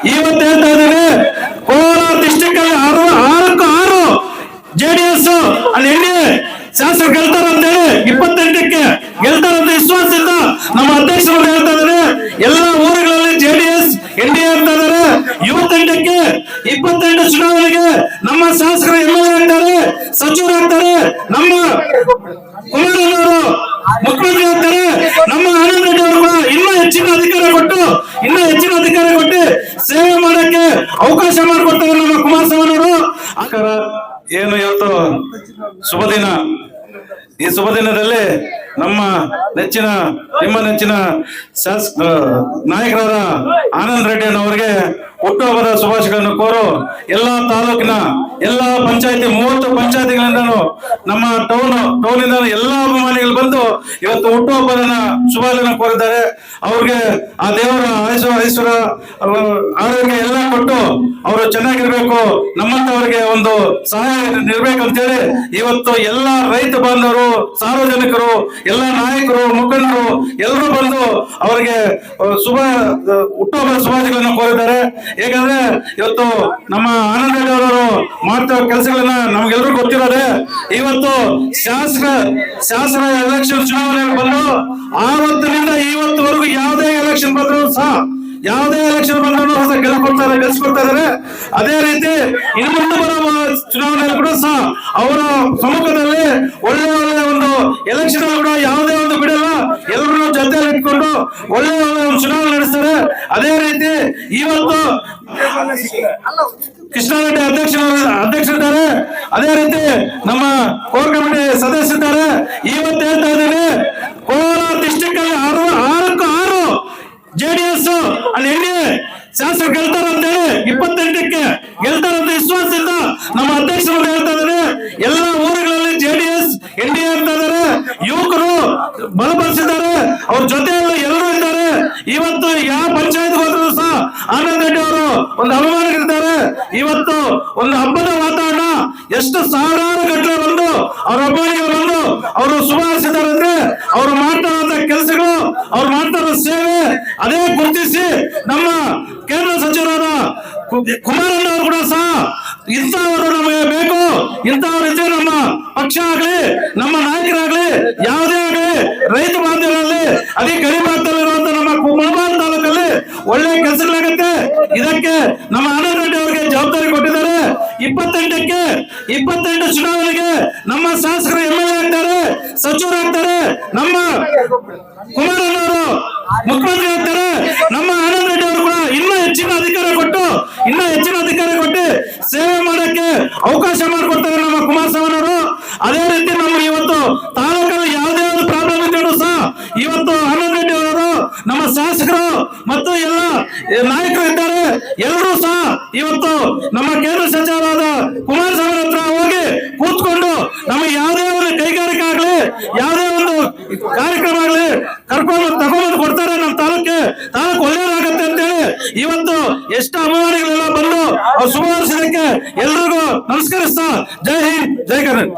ಇವತ್ತು ಹೇಳ್ತಾ ಇದ್ದೀನಿ, ಕೋಲಾರ ಡಿಸ್ಟಿಕ್ ಅಲ್ಲಿ 6 JDS ಅಲ್ಲಿ NDA ಶಾಸಕರು ಗೆಲ್ತಾರ ಅಂತೇಳಿ 28ಕ್ಕೆ ಗೆಲ್ತಾರಂತ ವಿಶ್ವಾಸದಿಂದ ನಮ್ಮ ಅಧ್ಯಕ್ಷರು ಹೇಳ್ತಾ ಇದ್ದಾರೆ. ಎಲ್ಲ ಊರುಗಳಲ್ಲಿ JDS NDA ಅಂತ ಇದ್ದಾರೆ. 28ಕ್ಕೆ 28 ಚುನಾವಣೆಗೆ ನಮ್ಮ ಶಾಸಕರು MLA ಆಗ್ತಾರೆ, ಸಚಿವರು ಆಗ್ತಾರೆ, ನಮ್ಮ ಕುಮಾರಣ್ಣವರು ಮುಖ್ಯಮಂತ್ರಿ ಆಗ್ತಾರೆ, ನಮ್ಮ ಆನಂದ್ ರೆಡ್ಡಿ ಅವರು ಇನ್ನೂ ಹೆಚ್ಚಿನ ಅಧಿಕಾರ ಕೊಟ್ಟು ಸೇವೆ ಮಾಡಕ್ಕೆ ಅವಕಾಶ ಮಾಡಿಕೊಡ್ತಾರೆ ನಮ್ಮ ಕುಮಾರಸ್ವಾಮಿ ಅವರು. ಏನು ಇವತ್ತು ಶುಭ ದಿನ. ಈ ಶುಭ ದಿನದಲ್ಲಿ ನಿಮ್ಮ ನೆಚ್ಚಿನ ನಾಯಕರಾದ ಆನಂದ್ ರೆಡ್ಡಿ ಅವರಿಗೆ ಹುಟ್ಟುಹಬ್ಬದ ಶುಭಾಶಯಗಳನ್ನು ಕೋರು ಎಲ್ಲಾ ತಾಲೂಕಿನ ಎಲ್ಲಾ ಪಂಚಾಯತಿ 30 ಪಂಚಾಯತಿಗಳಿಂದನೂ ನಮ್ಮ ಟೌನಿಂದ ಎಲ್ಲಾ ಅಭಿಮಾನಿಗಳು ಬಂದು ಇವತ್ತು ಹುಟ್ಟುಹಬ್ಬದ ಶುಭಾಶಯಗಳನ್ನು ಕೋರಿದ್ದಾರೆ. ಅವ್ರಿಗೆ ಆ ದೇವರ ಐಶ್ವರ್ಯ ಆರೋಗ್ಯ ಎಲ್ಲ ಕೊಟ್ಟು ಅವರು ಚೆನ್ನಾಗಿರ್ಬೇಕು, ನಮ್ಮಂತವರಿಗೆ ಒಂದು ಸಹಾಯ ಇರ್ಬೇಕು ಅಂತೇಳಿ ಇವತ್ತು ಎಲ್ಲಾ ರೈತ ಬಾಂಧವರು, ಸಾರ್ವಜನಿಕರು, ಎಲ್ಲ ನಾಯಕರು, ಮುಖಂಡರು ಎಲ್ಲರೂ ಬಂದು ಅವರಿಗೆ ಹುಟ್ಟುಹಬ್ಬದ ಶುಭಾಶಯಗಳನ್ನು ಕೋರಿದ್ದಾರೆ. ಹೇಗಂದ್ರೆ ಇವತ್ತು ನಮ್ಮ ಆನಂದ್ ರೆಡ್ಡಿ ಅವರು ಮಾಡ್ತಾ ಕೆಲಸಗಳನ್ನ ನಮ್ಗೆಲ್ರಿಗೂ ಗೊತ್ತಿರೋದೆ. ಇವತ್ತು ಶಾಸನ ಎಲೆಕ್ಷನ್ ಚುನಾವಣೆ ಬಂದು ಆವತ್ತಿನಿಂದ ಇವತ್ತುವರೆಗೂ ಯಾವುದೇ ಎಲೆಕ್ಷನ್ ಬಂದ್ರು ಸಹ ಗೆಲ್ಸ್ಕೊಡ್ತಾ ಇದಾರೆ. ಅದೇ ರೀತಿ ಇನ್ನು ಮುಂದೆ ಬರುವ ಚುನಾವಣೆಯಲ್ಲಿ ಕೂಡ ಸಹ ಅವರ ಸಮ್ಮುಖದಲ್ಲಿ ಒಳ್ಳೆ ಒಂದು ಎಲೆಕ್ಷನ್ ಕೂಡ ಯಾವುದೇ ಒಂದು ಬಿಡಲ್ಲ, ಎಲ್ಲರೂ ಜೊತೆಯಲ್ಲಿ ಇಟ್ಕೊಂಡು ಒಳ್ಳೆ ಒಂದು ಚುನಾವಣೆ ನಡೆಸ್ತಾರೆ. ಅದೇ ರೀತಿ ಇವತ್ತು ಕೃಷ್ಣಾರೆಡ್ಡಿ ಅಧ್ಯಕ್ಷರಿದ್ದಾರೆ. ಅದೇ ರೀತಿ ನಮ್ಮ ಕೋರ್ ಕಮಿಟಿ ಸದಸ್ಯರಿದ್ದಾರೆ. ಇವತ್ತು ಹೇಳ್ತಾ ಇದ್ದೀನಿ, ಕೋಲಾರ ಡಿಸ್ಟಿಕ್ ಅಲ್ಲಿ 6 JDS ಅಲ್ಲಿ NDA ಶಾಸಕರು ಗೆಲ್ತಾರ ಅಂತೇಳಿ 28ಕ್ಕೆ ಗೆಲ್ತಾರಂತ ವಿಶ್ವಾಸದಿಂದ ನಮ್ಮ ಅಧ್ಯಕ್ಷರು ಹೇಳ್ತಾ ಇದ್ದಾರೆ. ಎಲ್ಲ ಊರುಗಳಲ್ಲಿ JDS NDA ಅಂತ ಇದ್ದಾರೆ. ಯುವಕರು ಬಲಪಡಿಸಿದ್ದಾರೆ, ಅವ್ರ ಜೊತೆಯಲ್ಲಿ ಎಲ್ಲರೂ ಇದ್ದಾರೆ. ಇವತ್ತು ಯಾವ ಪಂಚಾಯತ್ ಹೋದ್ರು ಸಹ ಆನಂದ್ ರೆಡ್ಡಿ ಅವರು ಒಂದು ಅಭಿಮಾನಿಗಳಿದ್ದಾರೆ. ಇವತ್ತು ಒಂದು ಹಬ್ಬದ ವಾತಾವರಣ, ಎಷ್ಟು ಸಾವಿರಾರು ಗಟ್ಟಲೆ ಬಂದು ಅವ್ರ ಅಭಿಮಾನಿಗಳು ಬಂದು ಅವರು ಶುಭಾಶಿಸಿದ್ದಾರೆ ಅಂದ್ರೆ ಅವ್ರು ಮಾಡ್ತಾ ಇರುವಂತ ಕೆಲಸಗಳು, ಅವ್ರು ಮಾಡ್ತಾ ಇರೋ ಸೇವೆ ಅದೇ ಗುರುತಿಸಿ ನಮ್ಮ ಕೇಂದ್ರ ಸಚಿವರಾದ ಕುಮಾರಣ್ಣ ಅವರು ಕೂಡ ಸಹ ಇಂಥವರು ನಮಗೆ ಬೇಕು, ಇಂಥವ್ರು ಇದ್ರೆ ನಮ್ಮ ಪಕ್ಷ ಆಗ್ಲಿ, ನಮ್ಮ ನಾಯಕರಾಗ್ಲಿ, ಯಾವುದೇ ಆಗ್ಲಿ, ರೈತ ಬಾಂಧವರಲ್ಲಿ ಅದೇ ಗರೀಬ್ ಭಾಗದಲ್ಲಿರುವಂತ ನಮ್ಮ ಮುಳಬಾಗಿಲು ತಾಲೂಕಲ್ಲಿ ಒಳ್ಳೆ ಕೆಲಸಗಳಾಗತ್ತೆ. ಇದಕ್ಕೆ ನಮ್ಮ ಆನಂದ್ ರೆಡ್ಡಿ ಅವರಿಗೆ ಜವಾಬ್ದಾರಿ ಕೊಟ್ಟಿದ್ದಾರೆ. 28 ಚುನಾವಣೆಗೆ ನಮ್ಮ ಶಾಸಕರು MLA ಆಗ್ತಾರೆ, ಸಚಿವರಾಗ್ತಾರೆ, ನಮ್ಮ ಕುಮಾರಣ್ಣವರು ಮುಖ್ಯಮಂತ್ರಿ ಆಗ್ತಾರೆ, ನಮ್ಮ ಆನಂದ್ ರೆಡ್ಡಿ ಅವರು ಕೂಡ ಇನ್ನೂ ಹೆಚ್ಚಿನ ಅಧಿಕಾರ ಕೊಟ್ಟು ಸೇವೆ ಮಾಡಕ್ಕೆ ಅವಕಾಶ ಮಾಡಿಕೊಡ್ತಾರೆ ನಮ್ಮ ಕುಮಾರಸ್ವಾಮಿ ಅವರು. ಅದೇ ರೀತಿ ನಮ್ಮ ಇವತ್ತು ತಾಲೂಕಲ್ಲಿ ಯಾವುದೇ ಒಂದು ಪ್ರಾಬ್ಲಮ್ ಇದ್ದರೂ ಸಹ ಇವತ್ತು ಆನಂದ್ ರೆಡ್ಡಿ ಅವರು ನಮ್ಮ ಶಾಸಕರು ಮತ್ತು ಎಲ್ಲ ನಾಯಕರು ಇದ್ದಾರೆ. ಎಲ್ಲರೂ ಸಹ ಇವತ್ತು ನಮ್ಮ ಕೇಂದ್ರ ಸಚಿವರಾದ ಕುಮಾರಸ್ವಾಮಿ ಹತ್ರ ಹೋಗಿ ಕೂತ್ಕೊಂಡು ನಮಗೆ ಯಾವುದೇ ಒಂದು ಕೈಗಾರಿಕೆ ಆಗ್ಲಿ, ಯಾವುದೇ ಒಂದು ಕಾರ್ಯಕ್ರಮ ಆಗ್ಲಿ ತಗೊಂಡು ಕೊಡ್ತಾರೆ. ನಮ್ಮ ತಾಲೂಕು ಒಳ್ಳೆಯದಾಗತ್ತೆ ಅಂತೇಳಿ ಇವತ್ತು ಎಷ್ಟು ಅಭಿಮಾನಿಗಳೆಲ್ಲ ಬಂದು ಅವ್ರು ಶುಭಾಶಯಕ್ಕೆ ಎಲ್ರಿಗೂ ನಮಸ್ಕರಿಸ್ತಾ ಜೈ ಹಿಂದ್, ಜೈ ಕರ್ನಾಟಕ.